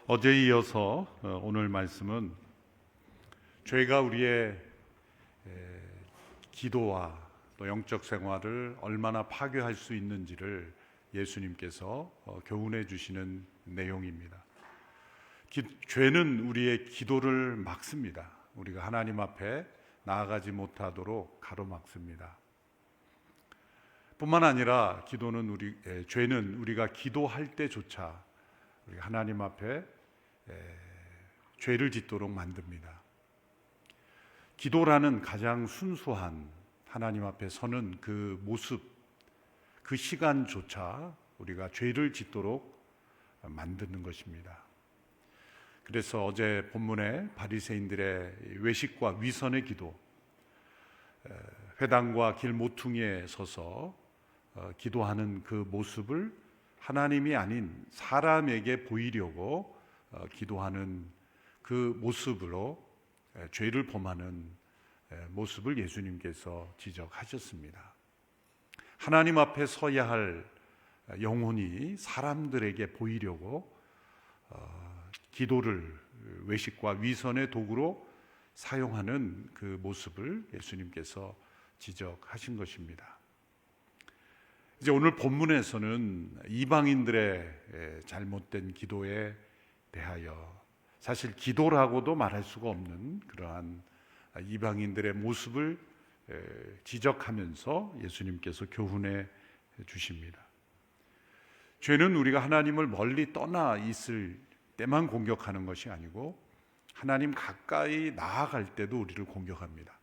어제에 이어서 오늘 말씀은 죄가 우리의 기도와 또 영적 생활을 얼마나 파괴할 수 있는지를 예수님께서 교훈해 주시는 내용입니다. 죄는 우리의 기도를 막습니다. 우리가 하나님 앞에 나아가지 못하도록 가로막습니다. 뿐만 아니라 죄는 우리가 기도할 때조차 우리가 하나님 앞에 죄를 짓도록 만듭니다. 기도라는 가장 순수한 하나님 앞에 서는 그 모습, 그 시간조차 우리가 죄를 짓도록 만드는 것입니다. 그래서 어제 본문에 바리새인들의 외식과 위선의 기도, 회당과 길 모퉁이에 서서 기도하는 그 모습을 하나님이 아닌 사람에게 보이려고 기도하는 그 모습으로 죄를 범하는 모습을 예수님께서 지적하셨습니다. 하나님 앞에 서야 할 영혼이 사람들에게 보이려고 기도를 외식과 위선의 도구로 사용하는 그 모습을 예수님께서 지적하신 것입니다. 이제 오늘 본문에서는 이방인들의 잘못된 기도에 대하여 사실 기도라고도 말할 수가 없는 그러한 이방인들의 모습을 지적하면서 예수님께서 교훈해 주십니다. 죄는 우리가 하나님을 멀리 떠나 있을 때만 공격하는 것이 아니고 하나님 가까이 나아갈 때도 우리를 공격합니다.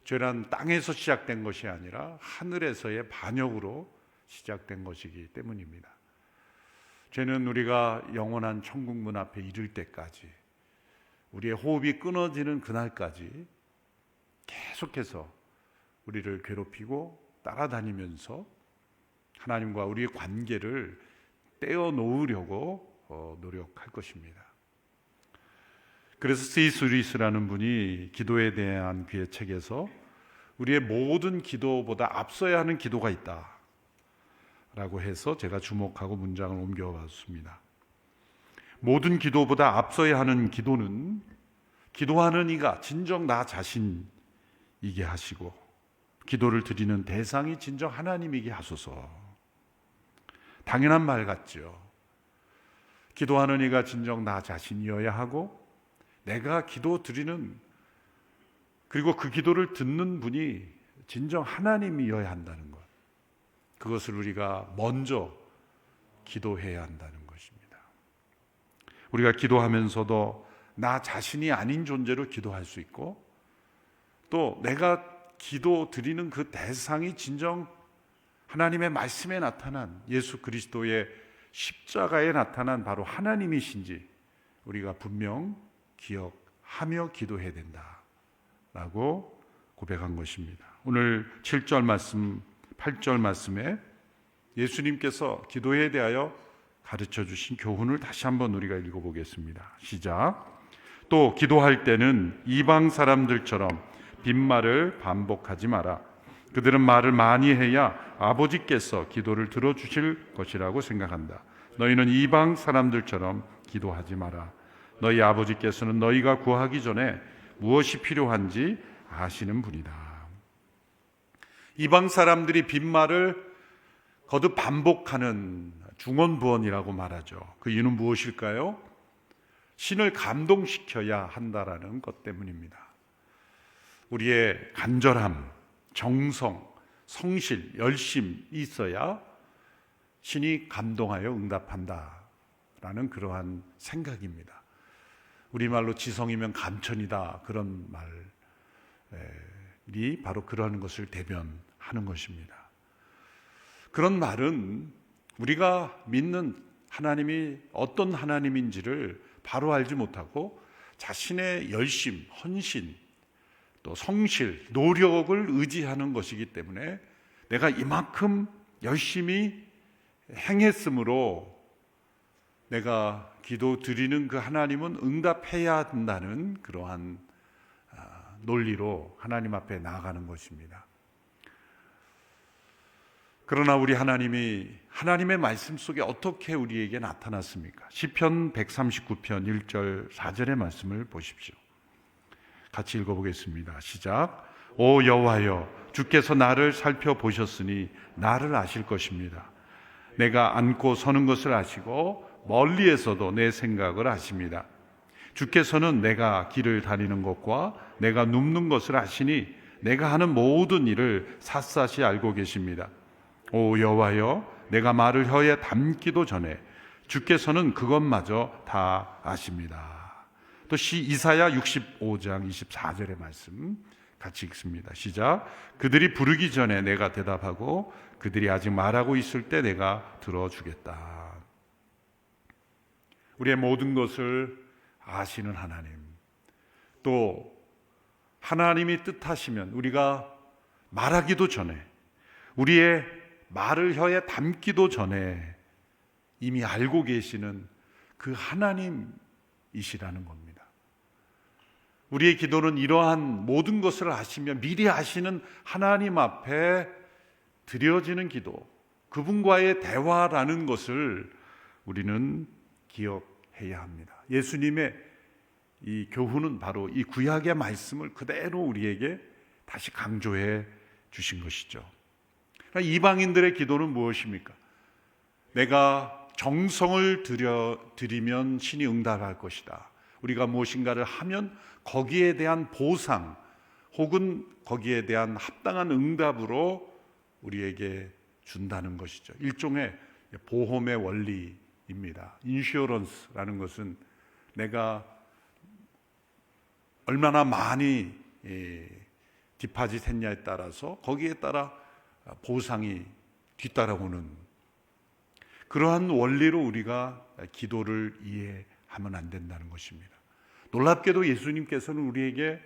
죄란 땅에서 시작된 것이 아니라 하늘에서의 반역으로 시작된 것이기 때문입니다. 죄는 우리가 영원한 천국 문 앞에 이를 때까지, 우리의 호흡이 끊어지는 그날까지 계속해서 우리를 괴롭히고 따라다니면서 하나님과 우리의 관계를 떼어놓으려고 노력할 것입니다. 그래서 C.S. 루이스라는 분이 기도에 대한 그의 책에서 우리의 모든 기도보다 앞서야 하는 기도가 있다 라고 해서 제가 주목하고 문장을 옮겨봤습니다. 모든 기도보다 앞서야 하는 기도는 기도하는 이가 진정 나 자신이게 하시고 기도를 드리는 대상이 진정 하나님이게 하소서. 당연한 말 같죠. 기도하는 이가 진정 나 자신이어야 하고 내가 기도 드리는, 그리고 그 기도를 듣는 분이 진정 하나님이어야 한다는 것, 그것을 우리가 먼저 기도해야 한다는 것입니다. 우리가 기도하면서도 나 자신이 아닌 존재로 기도할 수 있고, 또 내가 기도 드리는 그 대상이 진정 하나님의 말씀에 나타난 예수 그리스도의 십자가에 나타난 바로 하나님이신지 우리가 분명 기억하며 기도해야 된다라고 고백한 것입니다. 오늘 7절 말씀, 8절 말씀에 예수님께서 기도에 대하여 가르쳐 주신 교훈을 다시 한번 우리가 읽어보겠습니다. 시작. 또 기도할 때는 이방 사람들처럼 빈말을 반복하지 마라. 그들은 말을 많이 해야 아버지께서 기도를 들어주실 것이라고 생각한다. 너희는 이방 사람들처럼 기도하지 마라. 너희 아버지께서는 너희가 구하기 전에 무엇이 필요한지 아시는 분이다. 이방 사람들이 빈말을 거듭 반복하는 중언부언이라고 말하죠. 그 이유는 무엇일까요? 신을 감동시켜야 한다라는 것 때문입니다. 우리의 간절함, 정성, 성실, 열심이 있어야 신이 감동하여 응답한다라는 그러한 생각입니다. 우리말로 지성이면 감천이다, 그런 말이 바로 그러한 것을 대변하는 것입니다. 그런 말은 우리가 믿는 하나님이 어떤 하나님인지를 바로 알지 못하고 자신의 열심, 헌신, 또 성실, 노력을 의지하는 것이기 때문에 내가 이만큼 열심히 행했으므로 내가 기도 드리는 그 하나님은 응답해야 한다는 그러한 논리로 하나님 앞에 나아가는 것입니다. 그러나 우리 하나님이 하나님의 말씀 속에 어떻게 우리에게 나타났습니까? 시편 139편 1절 4절의 말씀을 보십시오. 같이 읽어보겠습니다. 시작. 오 여호와여, 주께서 나를 살펴보셨으니 나를 아실 것입니다. 내가 앉고 서는 것을 아시고 멀리에서도 내 생각을 아십니다. 주께서는 내가 길을 다니는 것과 내가 눕는 것을 아시니 내가 하는 모든 일을 샅샅이 알고 계십니다. 오 여호와여, 내가 말을 혀에 담기도 전에 주께서는 그것마저 다 아십니다. 또 이사야 65장 24절의 말씀 같이 읽습니다. 시작. 그들이 부르기 전에 내가 대답하고 그들이 아직 말하고 있을 때 내가 들어주겠다. 우리의 모든 것을 아시는 하나님, 또 하나님이 뜻하시면 우리가 말하기도 전에, 우리의 말을 혀에 담기도 전에 이미 알고 계시는 그 하나님이시라는 겁니다. 우리의 기도는 이러한 모든 것을 아시며 미리 아시는 하나님 앞에 드려지는 기도, 그분과의 대화라는 것을 우리는 기억해야 합니다. 예수님의 이 교훈은 바로 이 구약의 말씀을 그대로 우리에게 다시 강조해 주신 것이죠. 이방인들의 기도는 무엇입니까? 내가 정성을 드리면 신이 응답할 것이다. 우리가 무엇인가를 하면 거기에 대한 보상 혹은 거기에 대한 합당한 응답으로 우리에게 준다는 것이죠. 일종의 보험의 원리입니다. 인슈어런스라는 것은 내가 얼마나 많이 디파짓 했냐에 따라서 거기에 따라 보상이 뒤따라오는 그러한 원리로 우리가 기도를 이해하면 안 된다는 것입니다. 놀랍게도 예수님께서는 우리에게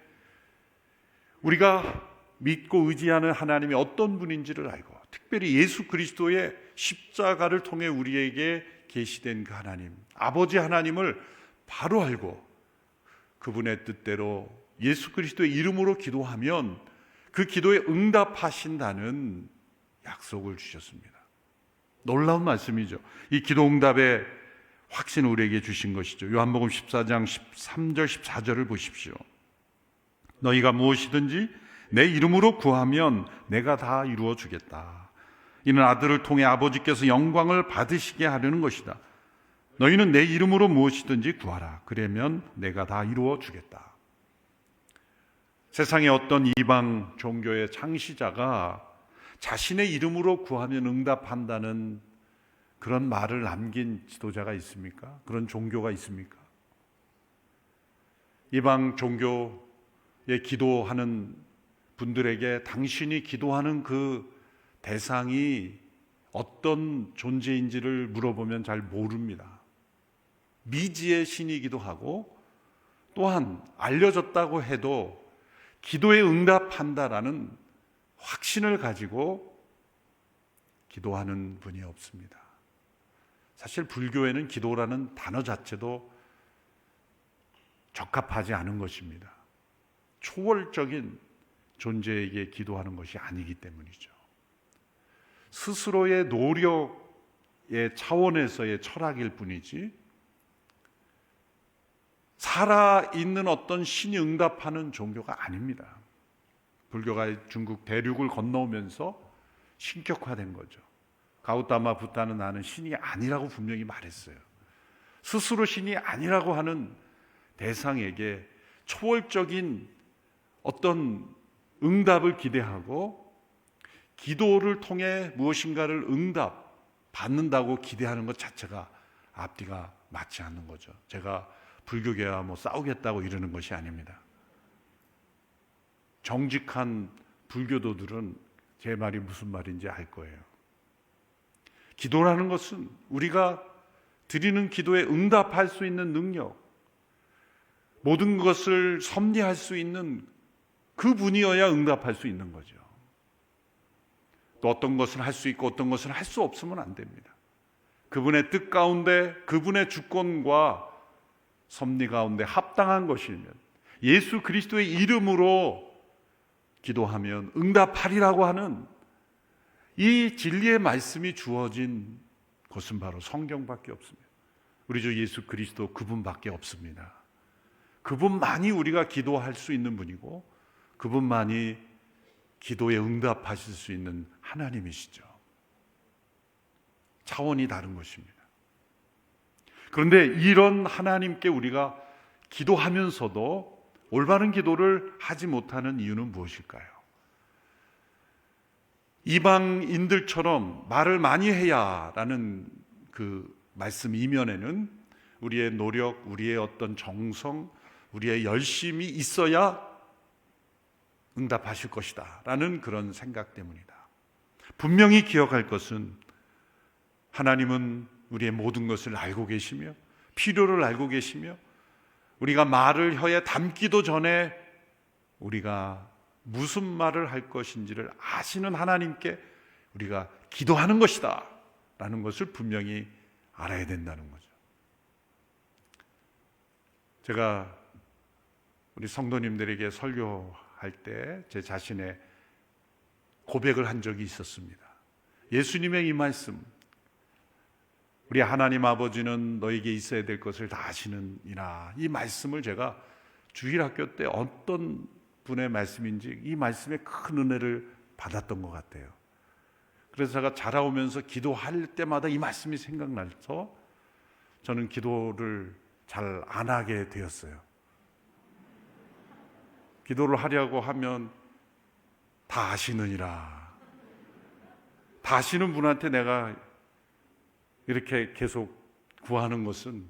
우리가 믿고 의지하는 하나님이 어떤 분인지를 알고, 특별히 예수 그리스도의 십자가를 통해 우리에게 계시된 그 하나님, 아버지 하나님을 바로 알고 그분의 뜻대로 예수 그리스도의 이름으로 기도하면 그 기도에 응답하신다는 약속을 주셨습니다. 놀라운 말씀이죠. 이 기도 응답의 확신을 우리에게 주신 것이죠. 요한복음 14장 13절 14절을 보십시오. 너희가 무엇이든지 내 이름으로 구하면 내가 다 이루어 주겠다. 이는 아들을 통해 아버지께서 영광을 받으시게 하려는 것이다. 너희는 내 이름으로 무엇이든지 구하라. 그러면 내가 다 이루어 주겠다. 세상의 어떤 이방 종교의 창시자가 자신의 이름으로 구하면 응답한다는 그런 말을 남긴 지도자가 있습니까? 그런 종교가 있습니까? 이방 종교에 기도하는 분들에게 당신이 기도하는 그 대상이 어떤 존재인지를 물어보면 잘 모릅니다. 미지의 신이기도 하고, 또한 알려졌다고 해도 기도에 응답한다라는 확신을 가지고 기도하는 분이 없습니다. 사실 불교에는 기도라는 단어 자체도 적합하지 않은 것입니다. 초월적인 존재에게 기도하는 것이 아니기 때문이죠. 스스로의 노력의 차원에서의 철학일 뿐이지, 살아있는 어떤 신이 응답하는 종교가 아닙니다. 불교가 중국 대륙을 건너오면서 신격화된 거죠. 가우타마 부타는 나는 신이 아니라고 분명히 말했어요. 스스로 신이 아니라고 하는 대상에게 초월적인 어떤 응답을 기대하고 기도를 통해 무엇인가를 응답 받는다고 기대하는 것 자체가 앞뒤가 맞지 않는 거죠. 제가 불교계와 싸우겠다고 이러는 것이 아닙니다. 정직한 불교도들은 제 말이 무슨 말인지 알 거예요. 기도라는 것은 우리가 드리는 기도에 응답할 수 있는 능력, 모든 것을 섭리할 수 있는 그분이어야 응답할 수 있는 거죠. 또 어떤 것을 할 수 있고 어떤 것을 할 수 없으면 안 됩니다. 그분의 뜻 가운데 그분의 주권과 섭리 가운데 합당한 것이면, 예수 그리스도의 이름으로 기도하면 응답하리라고 하는 이 진리의 말씀이 주어진 곳은 바로 성경밖에 없습니다. 우리 주 예수 그리스도 그분밖에 없습니다. 그분만이 우리가 기도할 수 있는 분이고 그분만이 기도에 응답하실 수 있는 하나님이시죠. 차원이 다른 것입니다. 그런데 이런 하나님께 우리가 기도하면서도 올바른 기도를 하지 못하는 이유는 무엇일까요? 이방인들처럼 말을 많이 해야라는 그 말씀 이면에는 우리의 노력, 우리의 어떤 정성, 우리의 열심이 있어야 응답하실 것이다 라는 그런 생각 때문이다. 분명히 기억할 것은 하나님은 우리의 모든 것을 알고 계시며 필요를 알고 계시며 우리가 말을 혀에 담기도 전에 우리가 무슨 말을 할 것인지를 아시는 하나님께 우리가 기도하는 것이다 라는 것을 분명히 알아야 된다는 거죠. 제가 우리 성도님들에게 설교할 때 제 자신의 고백을 한 적이 있었습니다. 예수님의 이 말씀, 우리 하나님 아버지는 너에게 있어야 될 것을 다 아시느니라, 이 말씀을 제가 주일학교 때 어떤 분의 말씀인지 이 말씀에 큰 은혜를 받았던 것 같아요. 그래서 제가 자라오면서 기도할 때마다 이 말씀이 생각나서 저는 기도를 잘 안 하게 되었어요. 기도를 하려고 하면 다 아시느니라, 다 아시는 분한테 내가 이렇게 계속 구하는 것은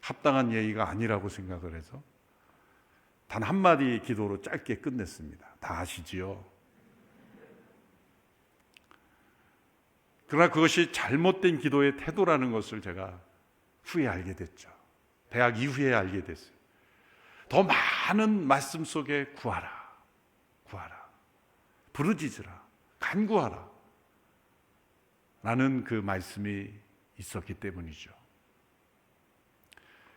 합당한 예의가 아니라고 생각을 해서 단 한마디 기도로 짧게 끝냈습니다. 다 아시지요? 그러나 그것이 잘못된 기도의 태도라는 것을 제가 후에 알게 됐죠. 대학 이후에 알게 됐어요. 더 많은 말씀 속에 구하라, 구하라, 부르짖으라, 간구하라 라는 그 말씀이 있었기 때문이죠.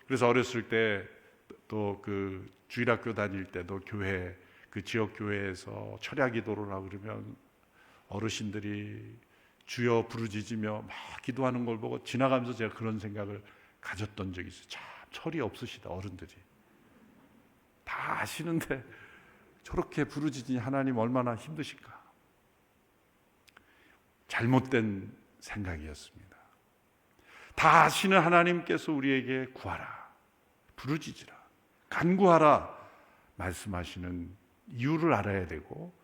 그래서 어렸을 때 또 그 주일학교 다닐 때도 교회, 그 지역 교회에서 철야 기도를 하고 그러면 어르신들이 주여 부르짖으며 막 기도하는 걸 보고 지나가면서 제가 그런 생각을 가졌던 적이 있어요. 참 철이 없으시다, 어른들이. 다 아시는데 저렇게 부르짖으니 하나님 얼마나 힘드실까. 잘못된 생각이었습니다. 다 아시는 하나님께서 우리에게 구하라, 부르짖으라, 간구하라 말씀하시는 이유를 알아야 되고,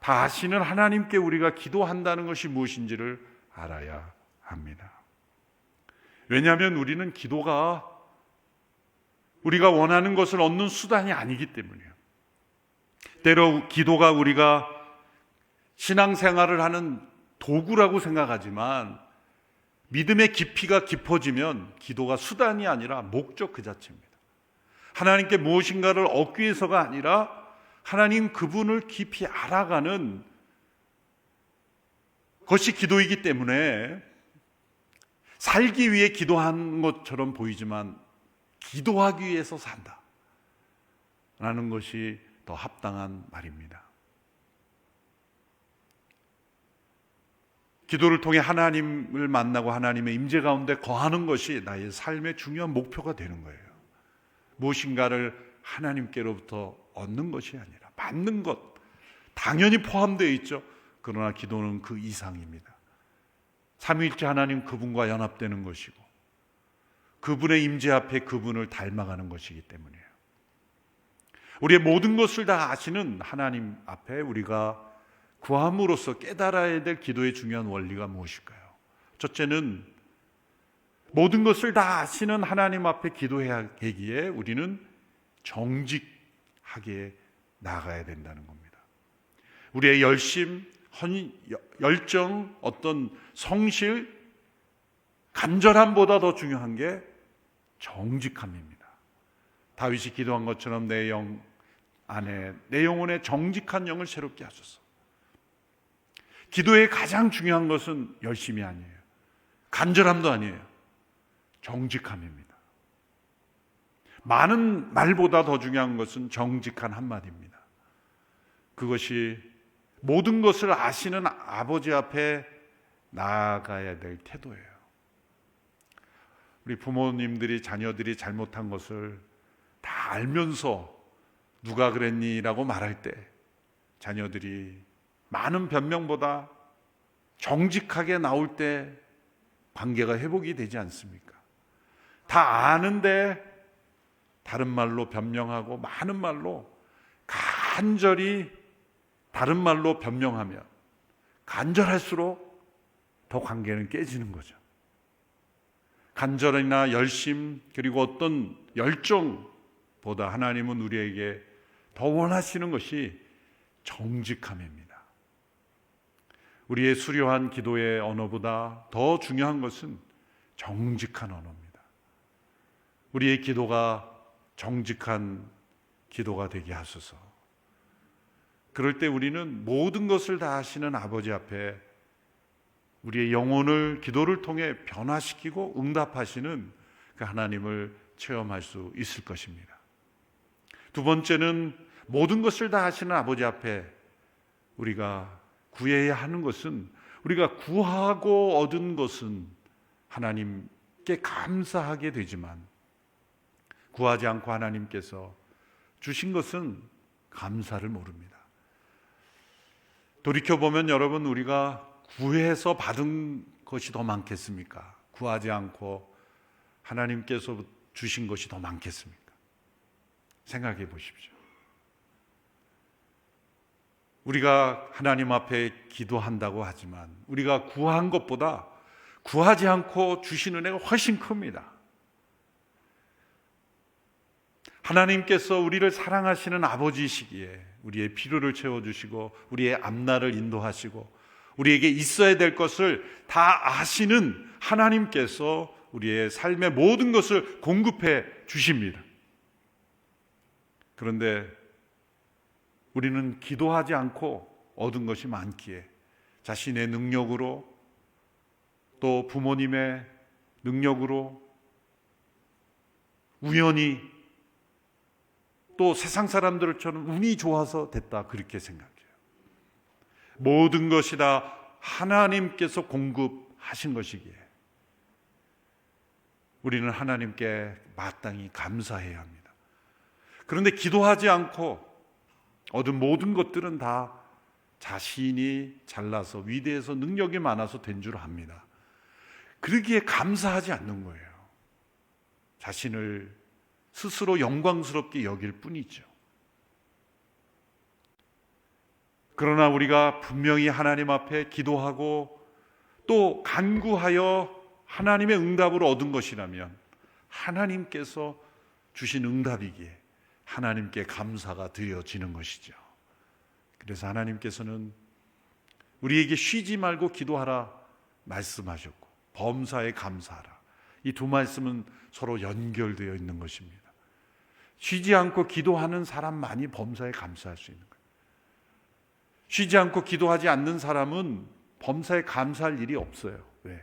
다 아시는 하나님께 우리가 기도한다는 것이 무엇인지를 알아야 합니다. 왜냐하면 우리는 기도가 우리가 원하는 것을 얻는 수단이 아니기 때문이에요. 때로 기도가 우리가 신앙생활을 하는 도구라고 생각하지만 믿음의 깊이가 깊어지면 기도가 수단이 아니라 목적 그 자체입니다. 하나님께 무엇인가를 얻기 위해서가 아니라 하나님 그분을 깊이 알아가는 것이 기도이기 때문에 살기 위해 기도하는 것처럼 보이지만 기도하기 위해서 산다 라는 것이 더 합당한 말입니다. 기도를 통해 하나님을 만나고 하나님의 임재 가운데 거하는 것이 나의 삶의 중요한 목표가 되는 거예요. 무엇인가를 하나님께로부터 얻는 것이 아니라 받는 것, 당연히 포함되어 있죠. 그러나 기도는 그 이상입니다. 삼위일체 하나님 그분과 연합되는 것이고 그분의 임재 앞에 그분을 닮아가는 것이기 때문이에요. 우리의 모든 것을 다 아시는 하나님 앞에 우리가 구함으로써 깨달아야 될 기도의 중요한 원리가 무엇일까요? 첫째는 모든 것을 다 아시는 하나님 앞에 기도해야 하기에 우리는 정직하게 나아가야 된다는 겁니다. 우리의 열심, 열정, 어떤 성실, 간절함보다 더 중요한 게 정직함입니다. 다윗이 기도한 것처럼 내 영 안에, 내 영혼에 정직한 영을 새롭게 하소서. 기도의 가장 중요한 것은 열심이 아니에요. 간절함도 아니에요. 정직함입니다. 많은 말보다 더 중요한 것은 정직한 한마디입니다. 그것이 모든 것을 아시는 아버지 앞에 나아가야 될 태도예요. 우리 부모님들이 자녀들이 잘못한 것을 다 알면서 누가 그랬니라고 말할 때 자녀들이 많은 변명보다 정직하게 나올 때 관계가 회복이 되지 않습니까? 다 아는데 다른 말로 변명하고 많은 말로 간절히 다른 말로 변명하면 간절할수록 더 관계는 깨지는 거죠. 간절이나 열심 그리고 어떤 열정보다 하나님은 우리에게 더 원하시는 것이 정직함입니다. 우리의 수려한 기도의 언어보다 더 중요한 것은 정직한 언어입니다. 우리의 기도가 정직한 기도가 되게 하소서. 그럴 때 우리는 모든 것을 다 하시는 아버지 앞에 우리의 영혼을 기도를 통해 변화시키고 응답하시는 그 하나님을 체험할 수 있을 것입니다. 두 번째는 모든 것을 다 하시는 아버지 앞에 우리가 구해야 하는 것은 우리가 구하고 얻은 것은 하나님께 감사하게 되지만 구하지 않고 하나님께서 주신 것은 감사를 모릅니다. 돌이켜보면 여러분, 우리가 구해서 받은 것이 더 많겠습니까? 구하지 않고 하나님께서 주신 것이 더 많겠습니까? 생각해 보십시오. 우리가 하나님 앞에 기도한다고 하지만 우리가 구한 것보다 구하지 않고 주신 은혜가 훨씬 큽니다. 하나님께서 우리를 사랑하시는 아버지이시기에 우리의 필요를 채워주시고 우리의 앞날을 인도하시고 우리에게 있어야 될 것을 다 아시는 하나님께서 우리의 삶의 모든 것을 공급해 주십니다. 그런데 우리는 기도하지 않고 얻은 것이 많기에 자신의 능력으로 또 부모님의 능력으로 우연히 또 세상 사람들처럼 운이 좋아서 됐다 그렇게 생각해요. 모든 것이 다 하나님께서 공급하신 것이기에 우리는 하나님께 마땅히 감사해야 합니다. 그런데 기도하지 않고 얻은 모든 것들은 다 자신이 잘나서 위대해서 능력이 많아서 된 줄 압니다. 그러기에 감사하지 않는 거예요. 자신을 스스로 영광스럽게 여길 뿐이죠. 그러나 우리가 분명히 하나님 앞에 기도하고 또 간구하여 하나님의 응답으로 얻은 것이라면 하나님께서 주신 응답이기에 하나님께 감사가 드려지는 것이죠. 그래서 하나님께서는 우리에게 쉬지 말고 기도하라 말씀하셨고 범사에 감사하라. 이 두 말씀은 서로 연결되어 있는 것입니다. 쉬지 않고 기도하는 사람만이 범사에 감사할 수 있는 거예요. 쉬지 않고 기도하지 않는 사람은 범사에 감사할 일이 없어요. 왜?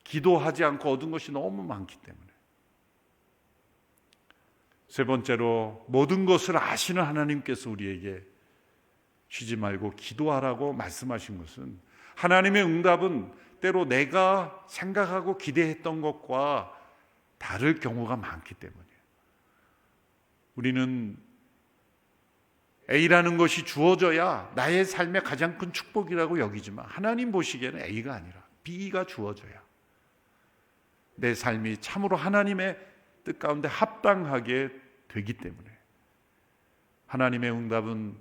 기도하지 않고 얻은 것이 너무 많기 때문에. 세 번째로 모든 것을 아시는 하나님께서 우리에게 쉬지 말고 기도하라고 말씀하신 것은 하나님의 응답은 때로 내가 생각하고 기대했던 것과 다를 경우가 많기 때문이에요. 우리는 A라는 것이 주어져야 나의 삶의 가장 큰 축복이라고 여기지만 하나님 보시기에는 A가 아니라 B가 주어져야 내 삶이 참으로 하나님의 뜻 가운데 합당하게 되기 때문에 하나님의 응답은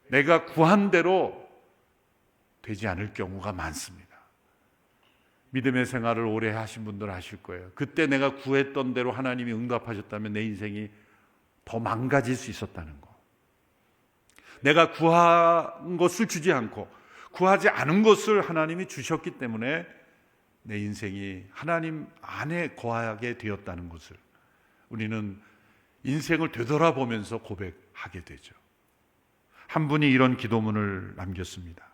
내가 구한 대로 되지 않을 경우가 많습니다. 믿음의 생활을 오래 하신 분들 아실 거예요. 그때 내가 구했던 대로 하나님이 응답하셨다면 내 인생이 더 망가질 수 있었다는 거. 내가 구한 것을 주지 않고 구하지 않은 것을 하나님이 주셨기 때문에 내 인생이 하나님 안에 거하게 되었다는 것을 우리는 인생을 되돌아보면서 고백하게 되죠. 한 분이 이런 기도문을 남겼습니다.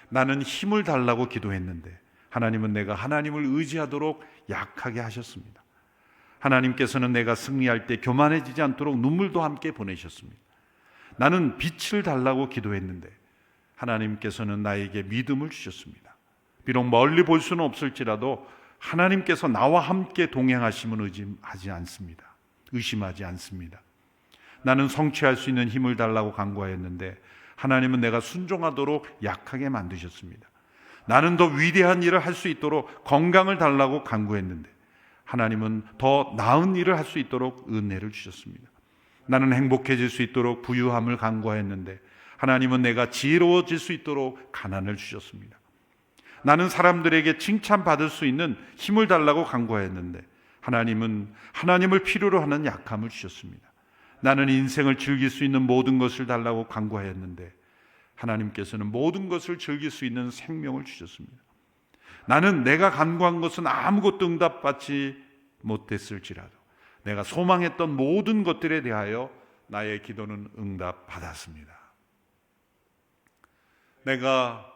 나는 힘을 달라고 기도했는데 하나님은 내가 하나님을 의지하도록 약하게 하셨습니다. 하나님께서는 내가 승리할 때 교만해지지 않도록 눈물도 함께 보내셨습니다. 나는 빛을 달라고 기도했는데 하나님께서는 나에게 믿음을 주셨습니다. 비록 멀리 볼 수는 없을지라도 하나님께서 나와 함께 동행하심은 의심하지 않습니다. 나는 성취할 수 있는 힘을 달라고 간구하였는데 하나님은 내가 순종하도록 약하게 만드셨습니다. 나는 더 위대한 일을 할 수 있도록 건강을 달라고 간구했는데 하나님은 더 나은 일을 할 수 있도록 은혜를 주셨습니다. 나는 행복해질 수 있도록 부유함을 간구하였는데 하나님은 내가 지혜로워질 수 있도록 가난을 주셨습니다. 나는 사람들에게 칭찬받을 수 있는 힘을 달라고 간구하였는데 하나님은 하나님을 필요로 하는 약함을 주셨습니다. 나는 인생을 즐길 수 있는 모든 것을 달라고 간구하였는데 하나님께서는 모든 것을 즐길 수 있는 생명을 주셨습니다. 나는 내가 간구한 것은 아무것도 응답받지 못했을지라도 내가 소망했던 모든 것들에 대하여 나의 기도는 응답받았습니다. 내가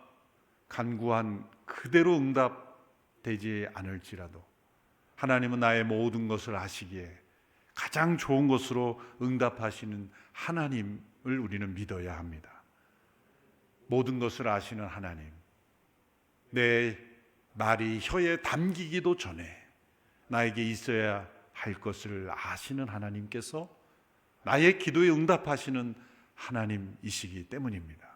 간구한 그대로 응답되지 않을지라도 하나님은 나의 모든 것을 아시기에 가장 좋은 것으로 응답하시는 하나님을 우리는 믿어야 합니다. 모든 것을 아시는 하나님, 내 말이 혀에 담기기도 전에 나에게 있어야 할 것을 아시는 하나님께서 나의 기도에 응답하시는 하나님이시기 때문입니다.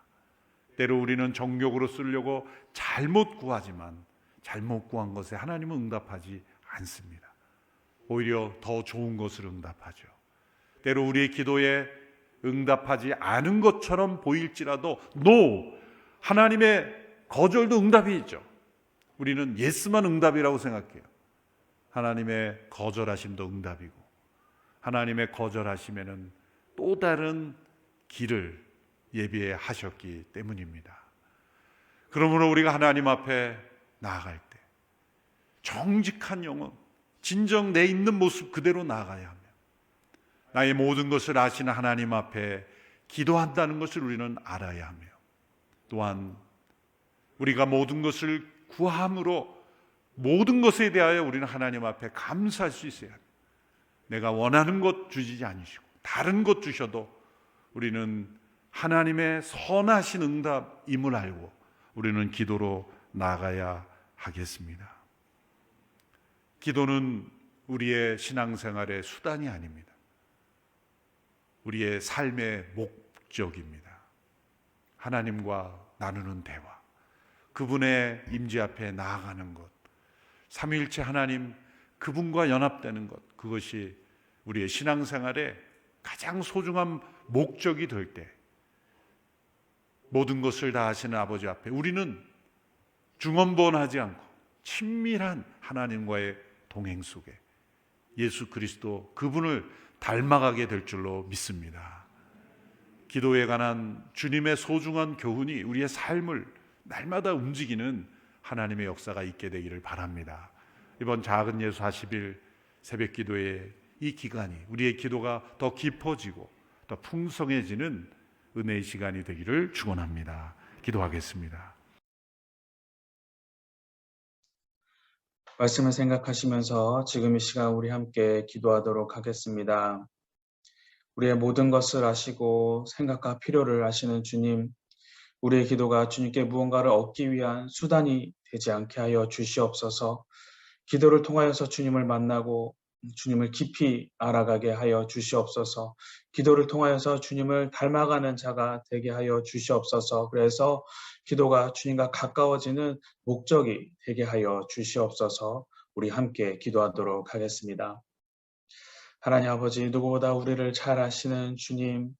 때로 우리는 정욕으로 쓰려고 잘못 구하지만 잘못 구한 것에 하나님은 응답하지 않습니다. 오히려 더 좋은 것을 응답하죠. 때로 우리의 기도에 응답하지 않은 것처럼 보일지라도 하나님의 거절도 응답이 있죠. 우리는 예스만 응답이라고 생각해요. 하나님의 거절하심도 응답이고 하나님의 거절하심에는 또 다른 길을 예비하셨기 때문입니다. 그러므로 우리가 하나님 앞에 나아갈 때 정직한 영혼, 진정 내 있는 모습 그대로 나아가야 하며 나의 모든 것을 아시는 하나님 앞에 기도한다는 것을 우리는 알아야 하며 또한 우리가 모든 것을 구함으로 모든 것에 대하여 우리는 하나님 앞에 감사할 수 있어야 합니다. 내가 원하는 것 주시지 않으시고 다른 것 주셔도 우리는 하나님의 선하신 응답임을 알고 우리는 기도로 나아가야 하겠습니다. 기도는 우리의 신앙생활의 수단이 아닙니다. 우리의 삶의 목적입니다. 하나님과 나누는 대화, 그분의 임재 앞에 나아가는 것, 삼위일체 하나님 그분과 연합되는 것, 그것이 우리의 신앙생활의 가장 소중한 목적이 될 때 모든 것을 다 하시는 아버지 앞에 우리는 중언부언하지 않고 친밀한 하나님과의 동행 속에 예수 그리스도 그분을 닮아가게 될 줄로 믿습니다. 기도에 관한 주님의 소중한 교훈이 우리의 삶을 날마다 움직이는 하나님의 역사가 있게 되기를 바랍니다. 이번 작은 예수 40일 새벽 기도의 이 기간이 우리의 기도가 더 깊어지고 더 풍성해지는 은혜의 시간이 되기를 축원합니다. 기도하겠습니다. 말씀을 생각하시면서 지금 이 시간 우리 함께 기도하도록 하겠습니다. 우리의 모든 것을 아시고 생각과 필요를 아시는 주님, 우리의 기도가 주님께 무언가를 얻기 위한 수단이 되지 않게 하여 주시옵소서. 기도를 통하여서 주님을 만나고 주님을 깊이 알아가게 하여 주시옵소서. 기도를 통하여서 주님을 닮아가는 자가 되게 하여 주시옵소서. 그래서 기도가 주님과 가까워지는 목적이 되게 하여 주시옵소서. 우리 함께 기도하도록 하겠습니다. 하나님 아버지, 누구보다 우리를 잘 아시는 주님,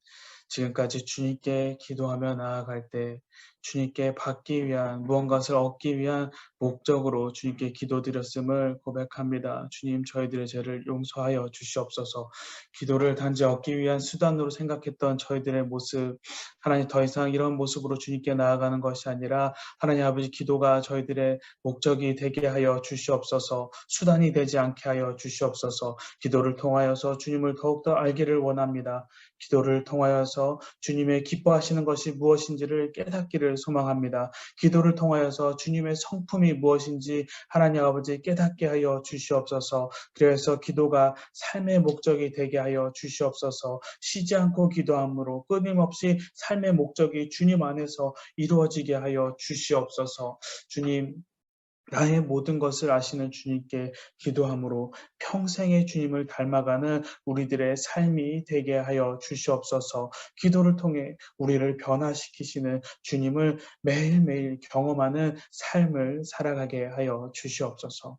지금까지 주님께 기도하며 나아갈 때 주님께 받기 위한 무언가를 얻기 위한 목적으로 주님께 기도드렸음을 고백합니다. 주님, 저희들의 죄를 용서하여 주시옵소서. 기도를 단지 얻기 위한 수단으로 생각했던 저희들의 모습, 하나님 더 이상 이런 모습으로 주님께 나아가는 것이 아니라 하나님 아버지, 기도가 저희들의 목적이 되게 하여 주시옵소서. 수단이 되지 않게 하여 주시옵소서. 기도를 통하여서 주님을 더욱더 알기를 원합니다. 기도를 통하여서 통하여서 주님의 기뻐하시는 것이 무엇인지를 깨닫기를 소망합니다. 기도를 통하여서 주님의 성품이 무엇인지 하나님 아버지 깨닫게 하여 주시옵소서. 그래서 기도가 삶의 목적이 되게 하여 주시옵소서. 쉬지 않고 기도함으로 끊임없이 삶의 목적이 주님 안에서 이루어지게 하여 주시옵소서. 주님, 나의 모든 것을 아시는 주님께 기도함으로 평생의 주님을 닮아가는 우리들의 삶이 되게 하여 주시옵소서. 기도를 통해 우리를 변화시키시는 주님을 매일매일 경험하는 삶을 살아가게 하여 주시옵소서.